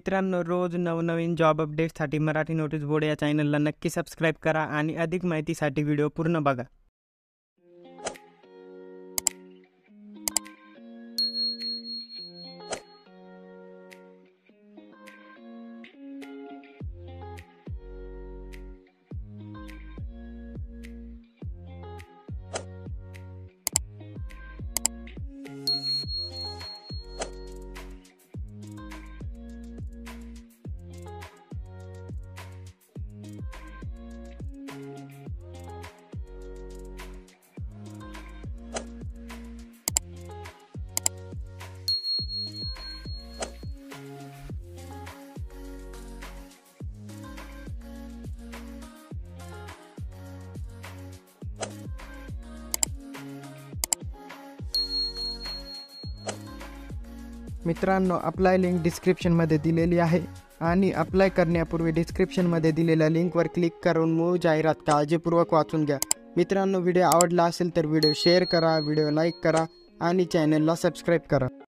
मित्रांनो, रोज नवनवीन जॉब अपडेट्ससाठी मराठी नोटीस बोर्ड या चॅनलला नक्की सबस्क्राईब करा आणि अधिक माहितीसाठी व्हिडिओ पूर्ण बघा. मित्रांनो, अप्लाय लिंक डिस्क्रिप्शनमध्ये दिलेली आहे आणि अप्लाय करण्यापूर्वी डिस्क्रिप्शनमध्ये दिलेल्या लिंकवर क्लिक करून मूळ जाहिरात काळजीपूर्वक वाचून घ्या. मित्रांनो, व्हिडिओ आवडला असेल तर व्हिडिओ शेअर करा, व्हिडिओ लाईक करा आणि चॅनलला सबस्क्राईब करा.